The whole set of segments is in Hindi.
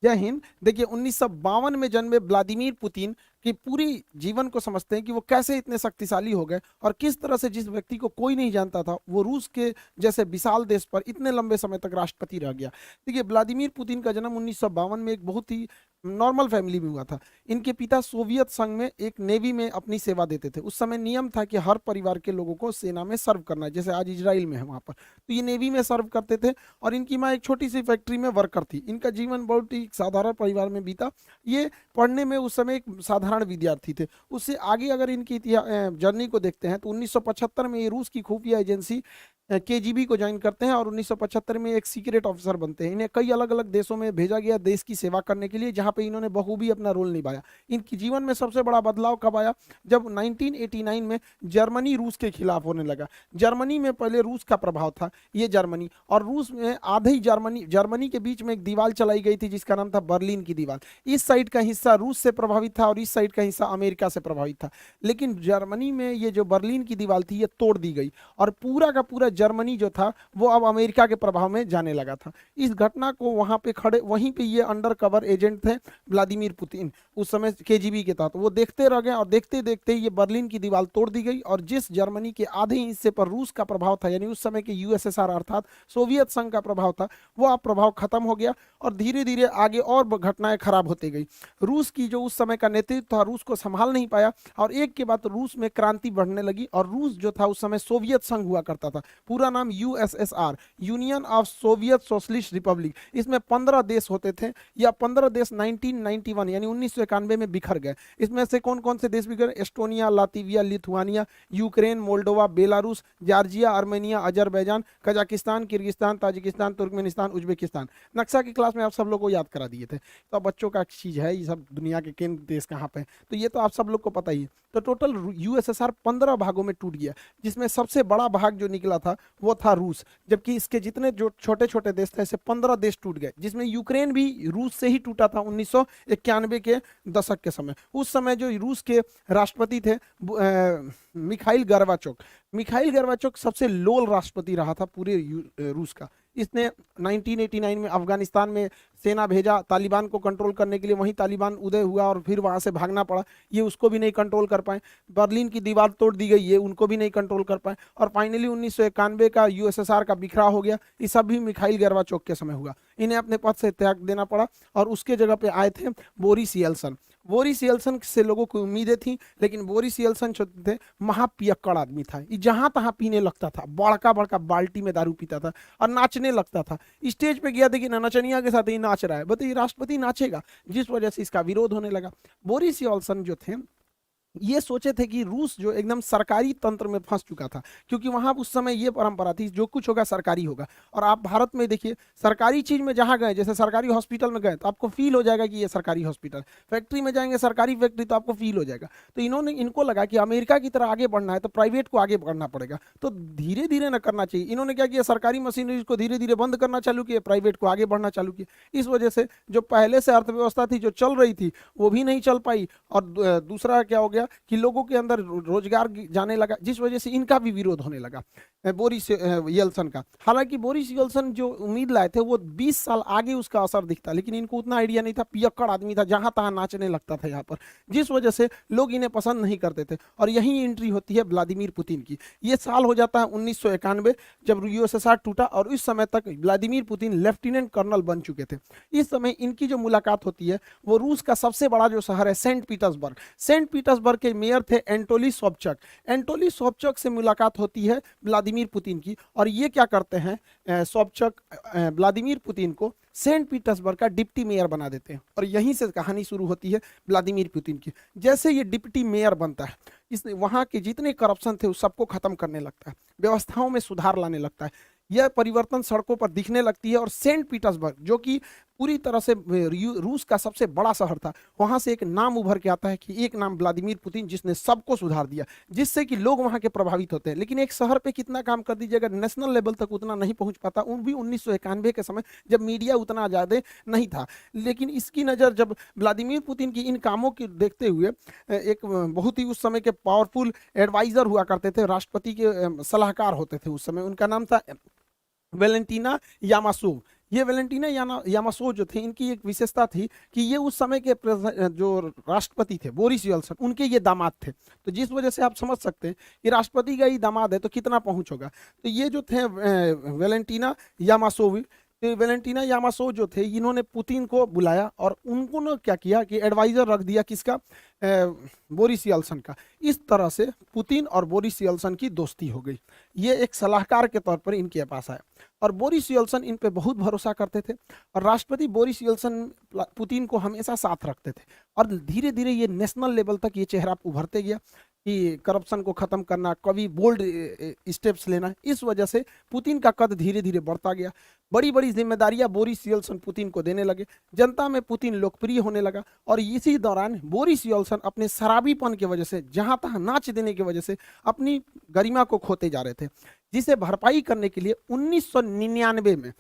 जय हिंद। देखिए 1952 में जन्मे व्लादिमीर पुतिन की पूरी जीवन को समझते हैं कि वो कैसे इतने शक्तिशाली हो गए और किस तरह से जिस व्यक्ति को कोई नहीं जानता था वो रूस के जैसे विशाल देश पर इतने लंबे समय तक राष्ट्रपति रह गया। देखिए व्लादिमीर पुतिन का जन्म 1952 में एक बहुत ही नॉर्मल फैमिली में हुआ था। इनके पिता सोवियत संघ में एक नेवी में अपनी सेवा देते थे। उस समय नियम था कि हर परिवार के लोगों को सेना में सर्व करना है, जैसे आज इजराइल में है वहां पर, तो ये नेवी में सर्व करते थे। और इनकी माँ एक छोटी सी फैक्ट्री में वर्कर थी। इनका जीवन बहुत ही साधारण परिवार में बीता। ये पढ़ने में उस समय एक साधारण विद्यार्थी थे। उससे आगे अगर इनकी जर्नी को देखते हैं तो 1975 में ये रूस की खुफिया एजेंसी केजीबी को ज्वाइन करते हैं और 1975 में एक सीक्रेट ऑफिसर बनते हैं। इन्हें कई अलग अलग देशों में भेजा गया देश की सेवा करने के लिए, जहां पे इन्होंने बखूबी अपना रोल निभाया। इनके जीवन में सबसे बड़ा बदलाव कब आया? जब 1989 में जर्मनी रूस के खिलाफ होने लगा। जर्मनी में पहले रूस का प्रभाव था, ये जर्मनी और रूस में आधे ही जर्मनी के बीच में एक दीवार चलाई गई थी जिसका नाम था बर्लिन की दीवार। इस साइड का हिस्सा रूस से प्रभावित था और इस साइड का हिस्सा अमेरिका से प्रभावित था। लेकिन जर्मनी में ये जो बर्लिन की दीवार थी ये तोड़ दी गई और पूरा का पूरा जर्मनी जो था वो अब अमेरिका के प्रभाव में जाने लगा था। इस घटना को वहां पे खड़े, वहीं पे ये अंडर कवर एजेंट थे व्लादिमीर पुतिन, उस समय केजीबी के तहत, वो देखते रह गए और देखते देखते ये बर्लिन की दीवार तोड़ दी गई और जिस जर्मनी के आधे हिस्से पर रूस का प्रभाव था, यानी उस समय के यूएसएसआर अर्थात सोवियत संघ का प्रभाव था, वो अब प्रभाव खत्म हो गया और धीरे धीरे आगे और घटनाएं खराब होती गई। रूस की जो उस समय का नेतृत्व था रूस को संभाल नहीं पाया और एक के बाद रूस में क्रांति बढ़ने लगी और रूस जो था उस समय सोवियत संघ हुआ करता था, पूरा नाम USSR, union of Soviet socialist Republic. इसमें 15 देश होते थे या 15 देश 1991 यानी 1991 में बिखर गए। इसमें से कौन कौन से देश बिखरे? Estonia, Latvia, Lithuania, Ukraine, Moldova, Belarus, Georgia, Armenia, Azerbaijan, Kazakhstan, Kyrgyzstan, Tajikistan, Turkmenistan, Uzbekistan. नक्शा की क्लास में आप सब लोग को याद करा दिए थे, तो बच्चों का चीज है ये सब, दुनिया के केंद्र देश कहाँ पे, तो ये तो आप सब लोग को पता ही है। तो टोटल यूएसएसआर 15 भागों में टूट गया, जिसमें सबसे बड़ा भाग जो निकला था वो था रूस, जबकि इसके जितने जो छोटे छोटे देश थे ऐसे 15 देश टूट गए, जिसमें यूक्रेन भी रूस से ही टूटा था 1991 के दशक के समय। उस समय जो रूस के राष्ट्रपति थे मिखाइल गोर्बाचोव, मिखाइल गोर्बाचोव सबसे लोल राष्ट्रपति रहा था पूरे रूस का। इसने 1989 में अफगानिस्तान में सेना भेजा तालिबान को कंट्रोल करने के लिए, वहीं तालिबान उदय हुआ और फिर वहां से भागना पड़ा, ये उसको भी नहीं कंट्रोल कर पाए। बर्लिन की दीवार तोड़ दी गई, ये उनको भी नहीं कंट्रोल कर पाए और फाइनली 1991 का यूएसएसआर का बिखरा हो गया। ये सब भी मिखाइल गोर्बाचोव के समय हुआ। इन्हें अपने पद से त्याग देना पड़ा और उसके जगह पे आए थे बोरिस येल्सन। बोरिस येल्सन से लोगों को उम्मीदें थी, लेकिन बोरिस येल्सन जो थे महापियक्कड़ आदमी था। ये जहां तहां पीने लगता था, बड़का बड़का बाल्टी में दारू पीता था और नाचने लगता था। स्टेज पे गया देखिए नचनिया के साथ ही नाच रहा है, बताइए राष्ट्रपति नाचेगा, जिस वजह से इसका विरोध होने लगा। बोरिस येल्सन जो थे ये सोचे थे कि रूस जो एकदम सरकारी तंत्र में फंस चुका था, क्योंकि वहां उस समय ये परंपरा थी जो कुछ होगा सरकारी होगा। और आप भारत में देखिए सरकारी चीज में जहां गए, जैसे सरकारी हॉस्पिटल में गए तो आपको फील हो जाएगा कि ये सरकारी हॉस्पिटल, फैक्ट्री में जाएंगे सरकारी फैक्ट्री तो आपको फील हो जाएगा। तो इनको लगा कि अमेरिका की तरह आगे बढ़ना है तो प्राइवेट को आगे बढ़ना पड़ेगा, तो धीरे धीरे न करना चाहिए। इन्होंने क्या किया, सरकारी मशीनरी को धीरे धीरे बंद करना चालू किया, प्राइवेट को आगे बढ़ना चालू किया। इस वजह से जो पहले से अर्थव्यवस्था थी जो चल रही थी वो भी नहीं चल पाई और दूसरा क्या हो गया कि लोगों के अंदर रोजगार जाने लगा, जिस वजह से इनका भी विरोध होने लगा बोरिस येल्सन का। हालांकि बोरिस येल्सन जो उम्मीद लाए थे वो 20 साल आगे उसका असर दिखता, लेकिन इनको उतना आइडिया नहीं था, पियक्कड़ आदमी था, जहां तहां नाचने लगता था यहाँ पर, जिस वजह से लोग इन्हें पसंद नहीं करते थे। और यही एंट्री होती है व्लादिमीर पुतिन की। ये साल हो जाता है 1991 जब यूएसएसआर टूटा और इस समय तक व्लादिमीर पुतिन लेफ्टिनेंट कर्नल बन चुके थे। इस समय इनकी जो मुलाकात होती है वो रूस का सबसे बड़ा जो शहर है सेंट पीटर्सबर्ग के मेयर थे एंटोली सोबचक। एंटोली सोबचक से मुलाकात होती है व्लादिमीर पुतिन की और ये क्या करते हैं, सोबचक व्लादिमीर पुतिन को सेंट पीटर्सबर्ग का डिप्टी मेयर बना देते हैं और यहीं से कहानी शुरू होती है व्लादिमीर पुतिन की। जैसे ये डिप्टी मेयर बनता है, इसने वहां के जितने करप्शन थे उस सबको खत्म करने लगता है, व्यवस्थाओं में सुधार लाने लगता है। यह परिवर्तन सड़कों पर दिखने लगती है और सेंट पीटर्सबर्ग जो कि पूरी तरह से रूस का सबसे बड़ा शहर था, वहां से एक नाम उभर के आता है कि एक नाम व्लादिमीर पुतिन जिसने सबको सुधार दिया, जिससे कि लोग वहां के प्रभावित होते हैं। लेकिन एक शहर पे कितना काम कर दीजिएगा, नेशनल लेवल तक उतना नहीं पहुंच पाता, उन भी 1991 के समय जब मीडिया उतना ज्यादा नहीं था। लेकिन इसकी नज़र जब व्लादिमीर पुतिन की इन कामों की देखते हुए एक बहुत ही उस समय के पावरफुल एडवाइजर हुआ करते थे, राष्ट्रपति के सलाहकार होते थे उस समय, उनका नाम था वेलेंटीना यामासोव। ये वैलेंटीना यामासो जो थे, इनकी एक विशेषता थी कि ये उस समय के जो राष्ट्रपति थे बोरिस यल्सन, उनके ये दामाद थे। तो जिस वजह से आप समझ सकते हैं कि राष्ट्रपति का ही दामाद है तो कितना पहुंच होगा। तो ये जो थे वैलेंटीना यामासोवी, तो वैलेंटीना यामासो जो थे, इन्होंने पुतिन को बुलाया और उनको ने क्या किया कि एडवाइजर रख दिया किसका, बोरिस यल्सन का। इस तरह से पुतिन और बोरिस यल्सन की दोस्ती हो गई। ये एक सलाहकार के तौर पर इनके पास आया और बोरिस यल्सन इन पे बहुत भरोसा करते थे और राष्ट्रपति बोरिस यल्सन पुतिन को हमेशा साथ रखते थे। और धीरे धीरे ये नेशनल लेवल तक ये चेहरा उभरते गया कि करप्शन को खत्म करना, कभी बोल्ड स्टेप्स लेना। इस वजह से पुतिन का कद धीरे धीरे बढ़ता गया। बड़ी बड़ी जिम्मेदारियां बोरिस यल्सन पुतिन को देने लगे। जनता में पुतिन लोकप्रिय होने लगा और इसी दौरान बोरिस यल्सन अपने शराबीपन की वजह से, जहां तहां नाच देने की वजह से अपनी गरिमा को खोते जा रहे थे, जिसे भरपाई करने के लिए 1999 में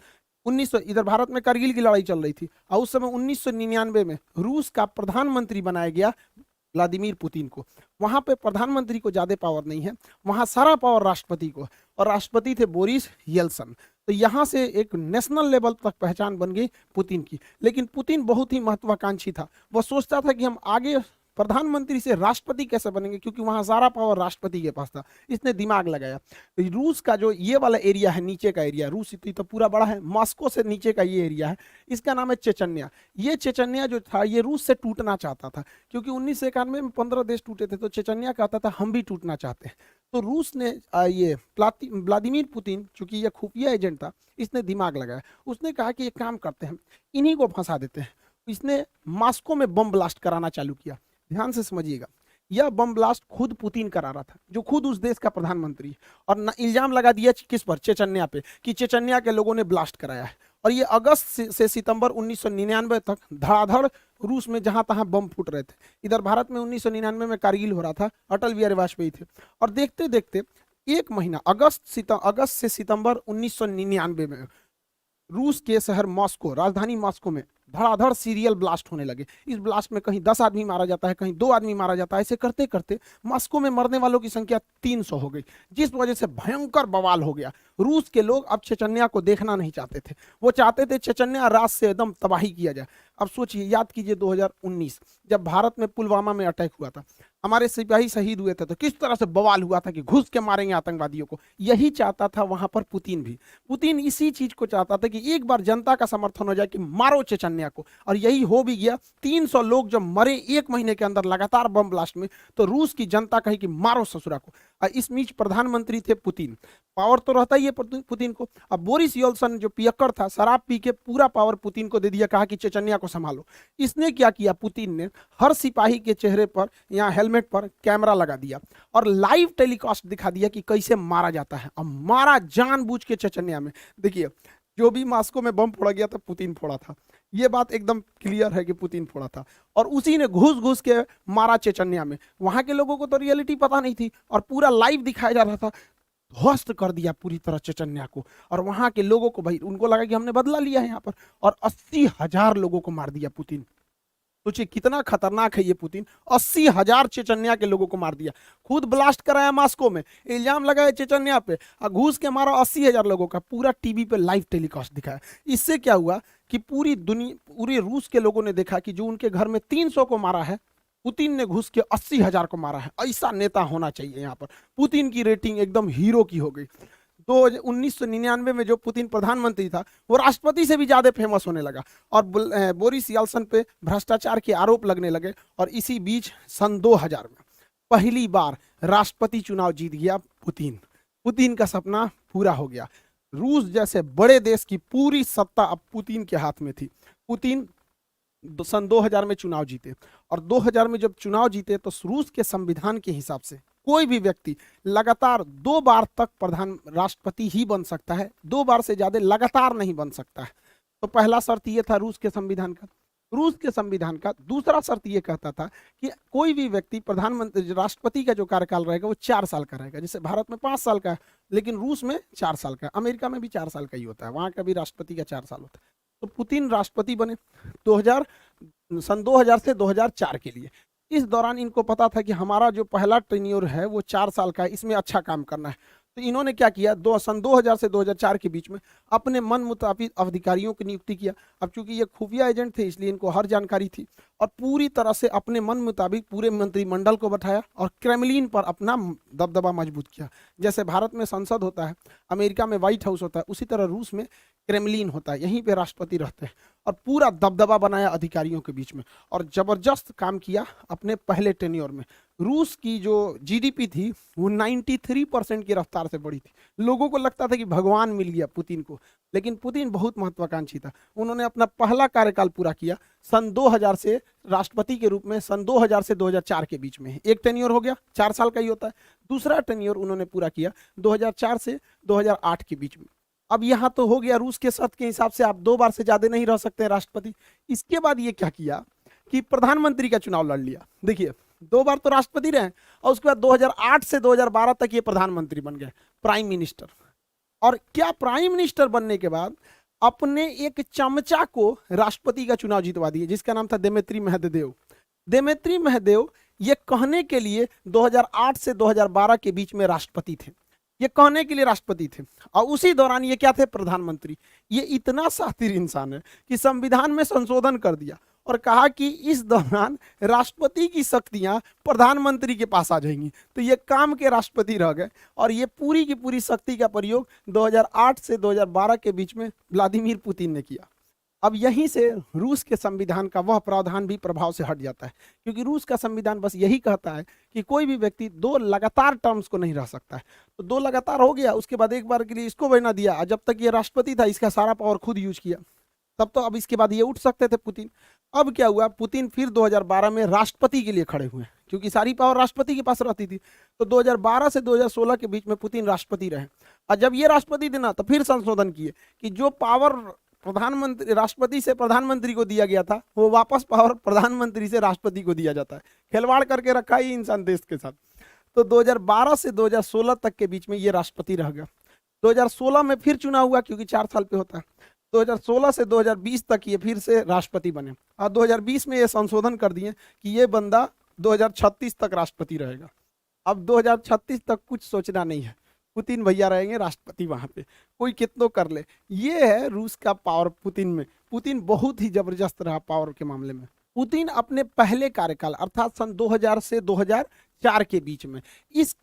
1900 इधर भारत में कारगिल की लड़ाई चल रही थी और उस समय 1999 में रूस का प्रधानमंत्री बनाया गया व्लादिमीर पुतिन को। वहां पे प्रधानमंत्री को ज्यादा पावर नहीं है, वहां सारा पावर राष्ट्रपति को, और राष्ट्रपति थे बोरिस यल्सन। तो यहां से एक नेशनल लेवल तक पहचान बन गई पुतिन की। लेकिन पुतिन बहुत ही महत्वाकांक्षी था। वह सोचता था कि हम आगे प्रधानमंत्री से राष्ट्रपति कैसे बनेंगे, क्योंकि वहां सारा पावर राष्ट्रपति के पास था। इसने दिमाग लगाया। रूस का जो ये वाला एरिया है, नीचे का एरिया, रूस इतनी तो पूरा बड़ा है, मॉस्को से नीचे का ये एरिया है, इसका नाम है चेचन्या। ये चेचन्या जो था ये रूस से टूटना चाहता था, क्योंकि 1991 में 15 देश टूटे थे, तो चेचन्या कहता था हम भी टूटना चाहते हैं। तो रूस ने ये व्लादिमीर पुतिन, चूंकि ये खुफिया एजेंट था, इसने दिमाग लगाया। उसने कहा कि एक काम करते हैं, इन्हीं को फंसा देते हैं। इसने मॉस्को में बम ब्लास्ट कराना चालू किया। ध्यान से समझिएगा, यह बम ब्लास्ट खुद पुतिन करा रहा था, जो खुद उस देश का प्रधानमंत्री, और इल्जाम लगा दिया किस पर, चेचन्या पे, कि चेचन्या के लोगों ने ब्लास्ट कराया है। और ये अगस्त से सितंबर 1999 तक धड़ाधड़ रूस में जहां तहां बम फूट रहे थे। इधर भारत में 1999 में कारगिल हो रहा था, अटल बिहारी वाजपेयी थे, और देखते देखते एक महीना अगस्त से सितंबर 1999 में रूस के शहर मॉस्को, राजधानी मॉस्को में धड़ाधड़ सीरियल ब्लास्ट होने लगे। इस ब्लास्ट में कहीं 10 आदमी मारा जाता है, कहीं 2 आदमी मारा जाता है। ऐसे करते करते मॉस्को में मरने वालों की संख्या 300 हो गई, जिस वजह से भयंकर बवाल हो गया। रूस के लोग अब चेचन्या को देखना नहीं चाहते थे, वो चाहते थे चेचन्या रात से एकदम तबाही किया जाए। अब सोचिए, याद कीजिए 2019 जब भारत में पुलवामा में अटैक हुआ था, हमारे सिपाही शहीद हुए थे, तो किस तरह से बवाल हुआ था कि घुस के मारेंगे आतंकवादियों को। यही चाहता था वहां पर पुतिन भी। पुतिन इसी चीज को चाहता था कि एक बार जनता का समर्थन हो जाए कि मारो चेचन्या को, और यही हो भी गया। 300 लोग जब मरे एक महीने के अंदर लगातार बम ब्लास्ट में, तो रूस की जनता कही कि मारो ससुरा को। इस बीच प्रधानमंत्री थे पुतिन, पावर तो रहता ही है पुतिन को। अब बोरिस यल्सन जो पियक्कड़ था, शराब पी के पूरा पावर पुतिन को दे दिया, कहा कि चेचन्या को संभालो। इसने क्या किया, पुतिन ने हर सिपाही के चेहरे पर या हेलमेट पर कैमरा लगा दिया और लाइव टेलीकास्ट दिखा दिया कि कैसे मारा जाता है। अब मारा जानबूझ के चेचन्या में। देखिए, जो भी मॉस्को में बम फोड़ा गया था पुतिन फोड़ा था, ये बात एकदम क्लियर है कि पुतिन फोड़ा था, और उसी ने घुस घुस के मारा चेचन्या में। वहां के लोगों को तो रियलिटी पता नहीं थी और पूरा लाइव दिखाया जा रहा था। ध्वस्त कर दिया पूरी तरह चेचन्या को, और वहां के लोगों को, भाई उनको लगा कि हमने बदला लिया है यहाँ पर, और 80,000 लोगों को मार दिया पुतिन। सोचिए कितना खतरनाक है ये पुतिन। 80,000 चेचन्या के लोगों को मार दिया, खुद ब्लास्ट कराया मॉस्को में, इल्जाम लगाया चेचन्या पे, और घूस के मारा 80,000 लोगों का, पूरा टीवी पे लाइव टेलीकास्ट दिखाया। इससे क्या हुआ कि पूरी दुनिया, पूरे रूस के लोगों ने देखा कि जो उनके घर में 300 को मारा है, पुतिन ने घुस के 80,000 को मारा है। ऐसा नेता होना चाहिए यहाँ पर। पुतिन की रेटिंग एकदम हीरो की हो गई। तो 1999 में जो पुतिन प्रधानमंत्री था, वो राष्ट्रपति से भी ज्यादा फेमस होने लगा, और बोरिस यल्सन पे भ्रष्टाचार के आरोप लगने लगे। और इसी बीच सन 2000 में पहली बार राष्ट्रपति चुनाव जीत गया पुतिन। पुतिन का सपना पूरा हो गया। रूस जैसे बड़े देश की पूरी सत्ता अब पुतिन के हाथ में थी। पुतिन सन 2000 में चुनाव जीते, और 2000 में जब चुनाव जीते तो रूस के संविधान के हिसाब से कोई भी व्यक्ति लगातार 2 बार तक प्रधान राष्ट्रपति ही बन सकता है, 2 बार से ज्यादा लगातार नहीं बन सकता है। तो पहला शर्त ये था रूस के संविधान का। रूस के संविधान का दूसरा शर्त ये कहता था कि कोई भी व्यक्ति प्रधानमंत्री, राष्ट्रपति का जो कार्यकाल रहेगा वो 4 साल का रहेगा। जैसे भारत में 5 साल का है, लेकिन रूस में 4 साल का, अमेरिका में भी 4 साल का ही होता है, वहां का भी राष्ट्रपति का 4 साल होता है। तो पुतिन राष्ट्रपति बने सन 2000 से 2004 के लिए। इस दौरान इनको पता था कि हमारा जो पहला टेन्योर है वो 4 साल का है, इसमें अच्छा काम करना है। तो इन्होंने क्या किया, सन 2000 से 2004 के बीच में अपने मन मुताबिक अधिकारियों की नियुक्ति किया। अब चूंकि ये खुफिया एजेंट थे इसलिए इनको हर जानकारी थी, और पूरी तरह से अपने मन मुताबिक पूरे मंत्रिमंडल को बैठाया और क्रेमलिन पर अपना दबदबा मजबूत किया। जैसे भारत में संसद होता है, अमेरिका में व्हाइट हाउस होता है, उसी तरह रूस में क्रेमलिन होता है, यहीं पे राष्ट्रपति रहते हैं, और पूरा दबदबा बनाया अधिकारियों के बीच में, और जबरदस्त काम किया अपने पहले टेन्योर में। रूस की जो जीडीपी थी वो 93% की रफ्तार से बढ़ी थी। लोगों को लगता था कि भगवान मिल गया पुतिन को, लेकिन पुतिन बहुत महत्वाकांक्षी था। उन्होंने अपना पहला कार्यकाल पूरा किया सन 2000 से राष्ट्रपति के रूप में, सन 2000 से 2004 के बीच में। एक टेन्योर हो गया, 4 साल का ही होता है। दूसरा टेन्योर उन्होंने पूरा किया 2004 से 2008 के बीच में। अब यहाँ तो हो गया रूस के शर्त के हिसाब से आप 2 बार से ज्यादा नहीं रह सकते राष्ट्रपति। इसके बाद ये क्या किया कि प्रधानमंत्री का चुनाव लड़ लिया। देखिए 2 बार तो राष्ट्रपति रहे, और उसके बाद 2008 से 2012 तक ये प्रधानमंत्री बन गए, प्राइम मिनिस्टर। और क्या प्राइम मिनिस्टर बनने के बाद अपने एक चमचा को राष्ट्रपति का चुनाव जितवा दिए, जिसका नाम था देमेत्री मेदवेदेव। देमेत्री मेदवेदेव ये कहने के लिए 2008 से 2012 के बीच में राष्ट्रपति थे, ये कहने के लिए राष्ट्रपति थे, और उसी दौरान ये क्या थे, प्रधानमंत्री। ये इतना शातिर इंसान है कि संविधान में संशोधन कर दिया और कहा कि इस दौरान राष्ट्रपति की शक्तियां प्रधानमंत्री के पास आ जाएंगी। तो ये काम के राष्ट्रपति रह गए, और ये पूरी की पूरी शक्ति का प्रयोग 2008 से 2012 के बीच में व्लादिमीर पुतिन ने किया। अब यहीं से रूस के संविधान का वह प्रावधान भी प्रभाव से हट जाता है, क्योंकि रूस का संविधान बस यही कहता है कि कोई भी व्यक्ति 2 लगातार टर्म्स को नहीं रह सकता है। तो 2 लगातार हो गया, उसके बाद एक बार के लिए इसको बना दिया, जब तक ये राष्ट्रपति था इसका सारा पावर खुद यूज किया, तब तो अब इसके बाद ये उठ सकते थे पुतिन। अब क्या हुआ, पुतिन फिर 2012 में राष्ट्रपति के लिए खड़े हुए, क्योंकि सारी पावर राष्ट्रपति के पास रहती थी। तो 2012 से 2016 के बीच में पुतिन राष्ट्रपति रहे, और जब ये राष्ट्रपति थे ना तो फिर संशोधन किए कि जो पावर प्रधानमंत्री राष्ट्रपति से प्रधानमंत्री को दिया गया था वो वापस पावर प्रधानमंत्री से राष्ट्रपति को दिया जाता है। खिलवाड़ करके रखा ही इंसान देश के साथ। तो 2012 से 2016 तक के बीच में ये राष्ट्रपति रह गया। 2016 में फिर चुनाव हुआ, क्योंकि 4 साल पे होता है। 2016 से 2020 तक ये फिर से राष्ट्रपति बने, और 2020 में ये संशोधन कर दिए कि ये बंदा 2036 तक राष्ट्रपति रहेगा। अब 2036 तक कुछ सोचना नहीं है, पुतिन भैया रहेंगे राष्ट्रपति वहां पे, कोई कितनों कर ले। ये है रूस का पावर पुतिन में। पुतिन बहुत ही जबरदस्त रहा पावर के मामले में। पुतिन अपने पहले कार्यकाल अर्थात सन 2000 से 2004 के बीच में इस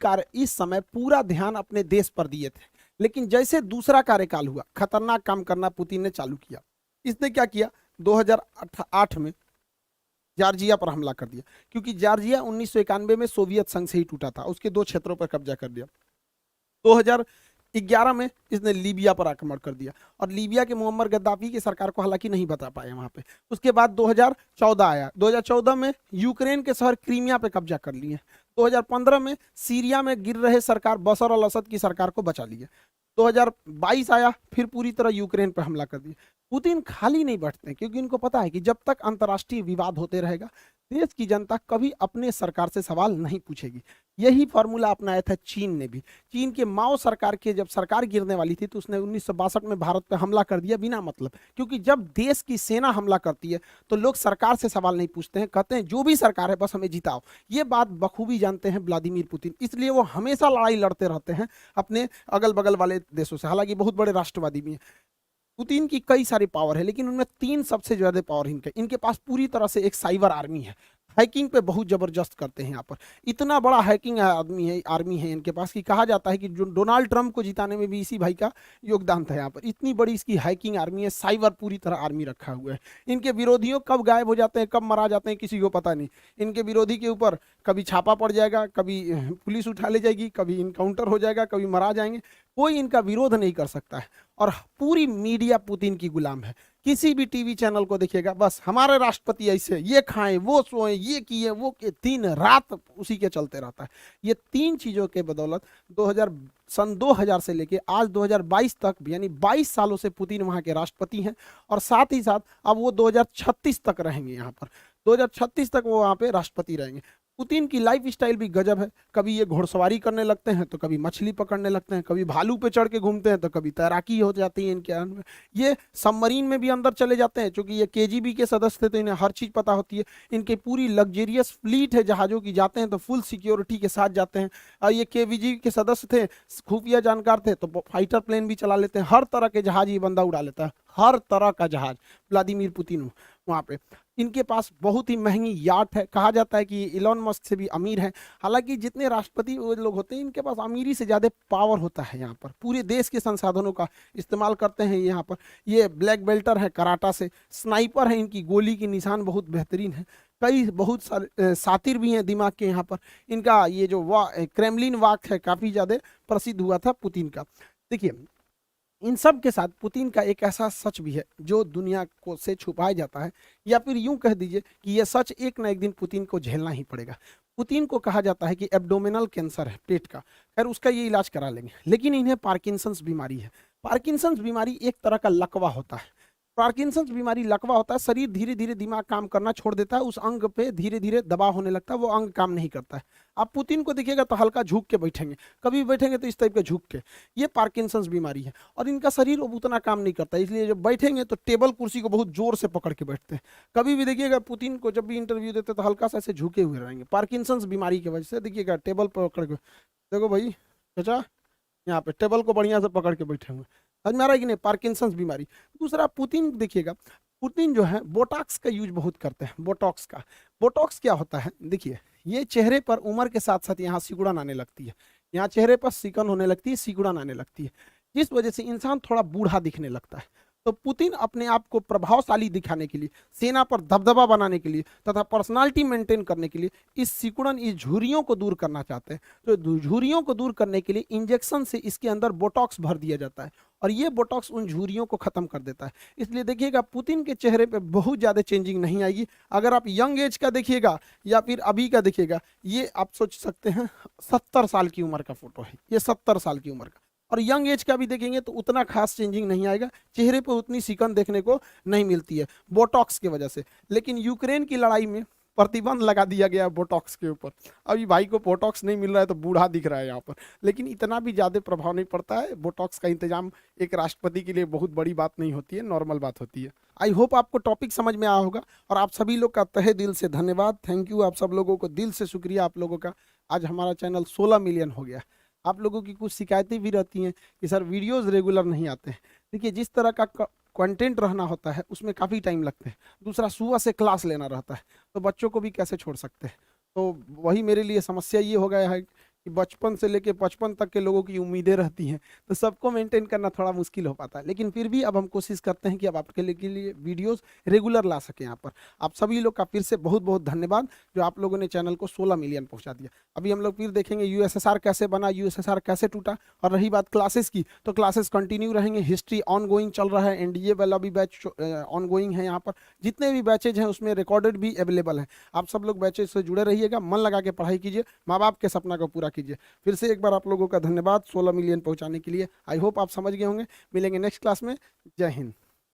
समय पूरा ध्यान अपने देश पर दिए थे, लेकिन जैसे दूसरा कार्यकाल हुआ खतरनाक काम करना पुतिन ने चालू किया। इसने क्या किया, 2008 में जॉर्जिया पर हमला कर दिया, क्योंकि जॉर्जिया 1991 में सोवियत संघ से ही टूटा था, उसके 2 क्षेत्रों पर कब्जा कर दिया। 2011 में इसने लीबिया पर आक्रमण कर दिया, और लीबिया के मुअम्मर गद्दाफी की सरकार को हालांकि नहीं बता पाया वहां पे। उसके बाद 2014 आया, 2014 में यूक्रेन के शहर क्रीमिया पे कब्जा कर लिए। 2015 में सीरिया में गिर रहे सरकार बशर अल असद की सरकार को बचा लिया। 2022 आया, फिर पूरी तरह यूक्रेन पर हमला कर दिया। पुतिन खाली नहीं बैठते, क्योंकि इनको पता है कि जब तक अंतर्राष्ट्रीय विवाद होते रहेगा देश की जनता कभी अपने सरकार से सवाल नहीं पूछेगी। यही फॉर्मूला अपनाया था चीन ने भी। चीन के माओ सरकार के जब सरकार गिरने वाली थी तो उसने 1962 में भारत पर हमला कर दिया बिना मतलब, क्योंकि जब देश की सेना हमला करती है तो लोग सरकार से सवाल नहीं पूछते हैं, कहते हैं जो भी सरकार है बस हमें जिताओ। ये बात बखूबी जानते हैं व्लादिमीर पुतिन, इसलिए वो हमेशा लड़ाई लड़ते रहते हैं अपने अगल बगल वाले देशों से। हालांकि बहुत बड़े राष्ट्रवादी भी हैं। पुतिन की कई सारी पावर है, लेकिन उनमें 3 सबसे ज्यादा पावर इनके पास पूरी तरह से एक साइबर आर्मी है। हैकिंग पे बहुत जबरदस्त करते हैं यहाँ पर। इतना बड़ा हैकिंग आर्मी है इनके पास कि कहा जाता है कि जो डोनाल्ड ट्रंप को जिताने में भी इसी भाई का योगदान था यहाँ पर। इतनी बड़ी इसकी हैकिंग आर्मी है, साइबर पूरी तरह आर्मी रखा हुआ है। इनके विरोधियों कब गायब हो जाते हैं, कब मारा जाते हैं, किसी को पता नहीं। इनके विरोधी के ऊपर कभी छापा पड़ जाएगा, कभी पुलिस उठा ले जाएगी, कभी इनकाउंटर हो जाएगा, कभी मारा जाएंगे, कोई इनका विरोध नहीं कर सकता है। और पूरी मीडिया पुतिन की गुलाम है। किसी भी टीवी चैनल को देखिएगा बस हमारे राष्ट्रपति ऐसे, ये खाएं, वो सोएं, ये किए, वो किए, दिन रात उसी के चलते रहता है। ये 3 चीजों के बदौलत सन 2000 से लेके आज 2022 तक, यानी 22 सालों से पुतिन वहां के राष्ट्रपति हैं, और साथ ही साथ अब वो 2036 तक रहेंगे यहाँ पर। 2036 तक वो वहां पे राष्ट्रपति रहेंगे। पुतिन की लाइफ स्टाइल भी गजब है। कभी ये घुड़सवारी करने लगते हैं, तो कभी मछली पकड़ने लगते हैं, कभी भालू पे चढ़ के घूमते हैं, तो कभी तैराकी हो जाती है इनके में। ये सबमरीन में भी अंदर चले जाते हैं, क्योंकि ये केजीबी के सदस्य थे तो इन्हें हर चीज़ पता होती है। इनकी पूरी लग्जेरियस फ्लीट है जहाज़ों की, जाते हैं तो फुल सिक्योरिटी के साथ जाते हैं। और ये केवीजी के सदस्य थे, खुफिया जानकार थे, तो फाइटर प्लेन भी चला लेते हैं। हर तरह के जहाज ये बंदा उड़ा लेता है, हर तरह का जहाज व्लादिमीर पुतिन वहाँ पे। इनके पास बहुत ही महंगी याट है, कहा जाता है कि ये इलॉन मस्क से भी अमीर है। हालांकि जितने राष्ट्रपति वो लोग होते हैं, इनके पास अमीरी से ज़्यादा पावर होता है। यहाँ पर पूरे देश के संसाधनों का इस्तेमाल करते हैं। यहाँ पर ये ब्लैक बेल्टर है कराटा से, स्नाइपर है, इनकी गोली की निशान बहुत बेहतरीन है। कई बहुत सारे सातिर भी हैं दिमाग के यहाँ पर। इनका ये जो क्रेमलिन वाक है, काफ़ी ज़्यादा प्रसिद्ध हुआ था पुतिन का। देखिए, इन सब के साथ पुतिन का एक ऐसा सच भी है जो दुनिया को से छुपाया जाता है, या फिर यूं कह दीजिए कि यह सच एक ना एक दिन पुतिन को झेलना ही पड़ेगा। पुतिन को कहा जाता है कि एब्डोमिनल कैंसर है पेट का, खैर उसका ये इलाज करा लेंगे, लेकिन इन्हें पार्किंसंस बीमारी है। पार्किंसंस बीमारी एक तरह का लकवा होता है। पार्किंसंस बीमारी लकवा होता है, शरीर धीरे धीरे दिमाग काम करना छोड़ देता है, उस अंग पे धीरे धीरे दबाव होने लगता है, वो अंग काम नहीं करता है। आप पुतिन को देखिएगा तो हल्का झुक के बैठेंगे, कभी बैठेंगे तो इस टाइप के झुक के। ये पार्किंसंस बीमारी है, और इनका शरीर अब उतना काम नहीं करता, इसलिए जब बैठेंगे तो टेबल कुर्सी को बहुत जोर से पकड़ के बैठते हैं। कभी भी देखिएगा पुतिन को जब भी इंटरव्यू देते तो हल्का सा ऐसे झुके हुए रहेंगे, पार्किंसंस बीमारी की वजह से। देखिएगा टेबल पर पकड़ के, देखो भाई चाचा, यहाँ पे टेबल को बढ़िया से पकड़ के बैठे हुए। समझ में आ रहा है कि नहीं, पार्किंसंस बीमारी। दूसरा, पुतिन देखिएगा, पुतिन जो है बोटॉक्स का यूज बहुत करते हैं। बोटॉक्स का, बोटॉक्स क्या होता है, देखिए ये चेहरे पर उम्र के साथ साथ यहाँ सिकुड़न आने लगती है, यहाँ चेहरे पर सिकन होने लगती है, सिकुड़न आने लगती है, जिस वजह से इंसान थोड़ा बूढ़ा दिखने लगता है। तो पुतिन अपने आप को प्रभावशाली दिखाने के लिए, सेना पर दबदबा बनाने के लिए तथा पर्सनालिटी मेंटेन करने के लिए इस सिकुड़न, इस झुर्रियों को दूर करना चाहते हैं। तो झुर्रियों को दूर करने के लिए इंजेक्शन से इसके अंदर बोटॉक्स भर दिया जाता है, और ये बोटॉक्स उन झुर्रियों को खत्म कर देता है। इसलिए देखिएगा पुतिन के चेहरे पे बहुत ज़्यादा चेंजिंग नहीं आएगी। अगर आप यंग एज का देखिएगा या फिर अभी का देखिएगा, ये आप सोच सकते हैं 70 साल की उम्र का फोटो है, ये 70 साल की उम्र का। और यंग एज का भी देखेंगे तो उतना खास चेंजिंग नहीं आएगा, चेहरे पर उतनी सिकन देखने को नहीं मिलती है बोटॉक्स की वजह से। लेकिन यूक्रेन की लड़ाई में प्रतिबंध लगा दिया गया बोटॉक्स के ऊपर। अभी भाई को बोटॉक्स नहीं मिल रहा है तो बूढ़ा दिख रहा है यहाँ पर, लेकिन इतना भी ज़्यादा प्रभाव नहीं पड़ता है। बोटॉक्स का इंतजाम एक राष्ट्रपति के लिए बहुत बड़ी बात नहीं होती है, नॉर्मल बात होती है। आई होप आपको टॉपिक समझ में आया होगा, और आप सभी लोग का तहे दिल से धन्यवाद, थैंक यू। आप सब लोगों को दिल से शुक्रिया आप लोगों का। आज हमारा चैनल 16 मिलियन हो गया। आप लोगों की कुछ शिकायतें भी रहती हैं कि सर वीडियोज़ रेगुलर नहीं आते हैं। देखिए, जिस तरह का कंटेंट रहना होता है उसमें काफ़ी टाइम लगता है। दूसरा, सुबह से क्लास लेना रहता है, तो बच्चों को भी कैसे छोड़ सकते हैं। तो वही मेरे लिए समस्या ये हो गया है कि बचपन से लेके 55 तक के लोगों की उम्मीदें रहती हैं, तो सबको मेंटेन करना थोड़ा मुश्किल हो पाता है। लेकिन फिर भी अब हम कोशिश करते हैं कि अब आपके लिए वीडियोस रेगुलर ला सकें यहाँ पर। आप सभी लोग का फिर से बहुत बहुत धन्यवाद, जो आप लोगों ने चैनल को 16 मिलियन पहुँचा दिया। अभी हम लोग फिर देखेंगे यूएसएसआर कैसे बना, यूएसएसआर कैसे टूटा। और रही बात क्लासेस की, तो क्लासेस कंटिन्यू रहेंगे, हिस्ट्री ऑनगोइंग चल रहा है, एनडीए वाला भी बैच ऑनगोइंग है। यहाँ पर जितने भी बैचेज हैं उसमें रिकॉर्डेड भी अवेलेबल है। आप सब लोग बैचेज से जुड़े रहिएगा, मन लगा के पढ़ाई कीजिए, माँ बाप के सपना को पूरा कीजिए। फिर से एक बार आप लोगों का धन्यवाद 16 मिलियन पहुंचाने के लिए। आई होप आप समझ गए होंगे। मिलेंगे नेक्स्ट क्लास में। जय हिंद।